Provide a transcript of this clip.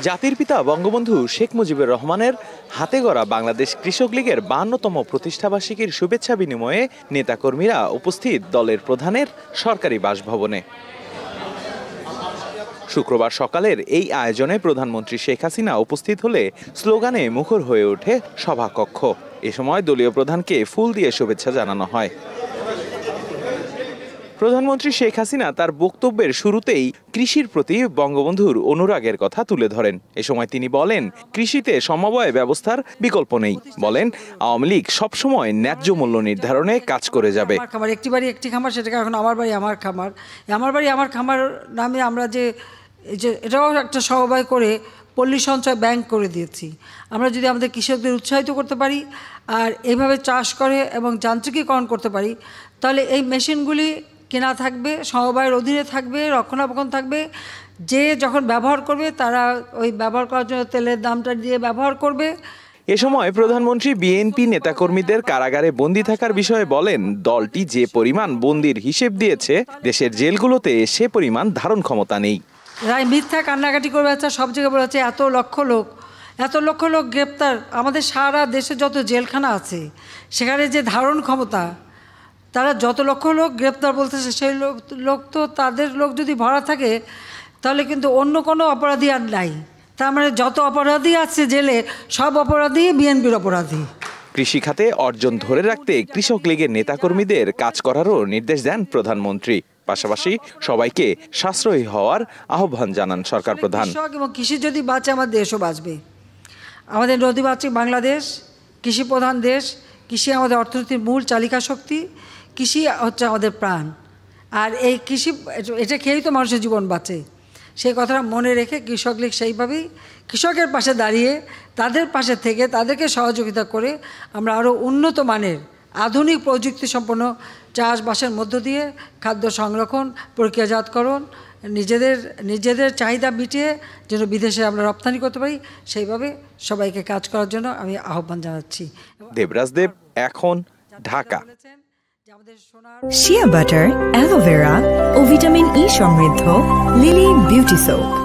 জাতির পিতা বঙ্গবন্ধু শেখ মুজিবুর রহমানের হাতে গড়া বাংলাদেশ কৃষক লীগের 52তম প্রতিষ্ঠাবার্ষিকীর শুভেচ্ছা বিনিময়ে নেতাকর্মীরা উপস্থিত দলের প্রধানের সরকারি বাসভবনে। শুক্রবার সকালের এই আয়োজনে প্রধানমন্ত্রী শেখ হাসিনা উপস্থিত হলে স্লোগানে মুখর হয়ে ওঠে সভাকক্ষ। এ সময় দলীয় প্রধানকে ফুল দিয়ে শুভেচ্ছা জানানো হয়। প্রধানমন্ত্রী শেখ হাসিনা তার বক্তব্যের শুরুতেই কৃষির প্রতি বঙ্গবন্ধুর অনুরাগের কথা তুলে ধরেন। এ সময় তিনি বলেন, কৃষিতে সমবায় ব্যবস্থার বিকল্প নেই। বলেন, আওয়ামী লীগ সবসময় ন্যায্য মূল্য নির্ধারণে কাজ করে যাবে। একটি বাড়ি একটি খামার, সেটাকে এখন আমার বাড়ি আমার খামার। আমার বাড়ি আমার খামার নামে আমরা যে এটাও একটা সমবায় করে পল্লী সঞ্চয় ব্যাংক করে দিয়েছি। আমরা যদি আমাদের কৃষকদের উৎসাহিত করতে পারি আর এইভাবে চাষ করে এবং যান্ত্রিকীকরণ করতে পারি, তাহলে এই মেশিনগুলি কেনা থাকবে, সমবায়ের অধীনে থাকবে, রক্ষণাবেক্ষণ থাকবে। যে যখন ব্যবহার করবে তারা ওই ব্যবহার করার জন্য তেলের দামটা দিয়ে ব্যবহার করবে। এ সময় প্রধানমন্ত্রী বিএনপি নেতাকর্মীদের কারাগারে বন্দী থাকার বিষয়ে বলেন, দলটি যে পরিমাণ বন্দির হিসেব দিয়েছে, দেশের জেলগুলোতে সে পরিমাণ ধারণ ক্ষমতা নেই। রায় মিথ্যা কান্নাকাটি করবে, সব জায়গায় বলেছে এত লক্ষ লোক গ্রেপ্তার। আমাদের সারা দেশে যত জেলখানা আছে সেখানে যে ধারণ ক্ষমতা, তারা যত লক্ষ লোক গ্রেপ্তার বলতেছে, সেই লোক তো তাদের লোক যদি ভরা থাকে তাহলে কিন্তু অন্য কোনো অপরাধী আর নাই। তার মানে যত অপরাধী আছে জেলে, সব অপরাধী বিএনপির অপরাধী। কৃষিখাতে অর্জন ধরে রাখতে কৃষক লীগের নেতাকর্মীদের কাজ করারও নির্দেশ দেন প্রধানমন্ত্রী। পাশাপাশি সবাইকে সাশ্রয়ী হওয়ার আহ্বান জানান সরকার প্রধান। কৃষক এবং কৃষি যদি বাঁচে, আমার দেশও বাঁচবে। আমাদের নদীমাতৃক বাংলাদেশ, কৃষি প্রধান দেশ। কৃষি আমাদের অর্থনীতির মূল চালিকা শক্তি। কৃষি হচ্ছে আমাদের প্রাণ। আর এই কৃষি, এটা খেয়েই তো মানুষের জীবন বাঁচে। সেই কথাটা মনে রেখে কৃষক লীগ সেইভাবেই কৃষকের পাশে দাঁড়িয়ে, তাদের পাশে থেকে তাদেরকে সহযোগিতা করে আমরা আরও উন্নত মানের আধুনিক প্রযুক্তি সম্পন্ন চাষবাসের মধ্য দিয়ে খাদ্য সংরক্ষণ, প্রক্রিয়াজাতকরণ, নিজেদের চাহিদা মিটিয়ে যেন বিদেশে আমরা রপ্তানি করতে পারি, সেইভাবে সবাইকে কাজ করার জন্য আমি আহ্বান জানাচ্ছি। দেবরাজ দেব, এখন, ঢাকা। শিয়া বাটার, অ্যালোভেরা ও ভিটামিন ই সমৃদ্ধ লিলি বিউটি সোপ।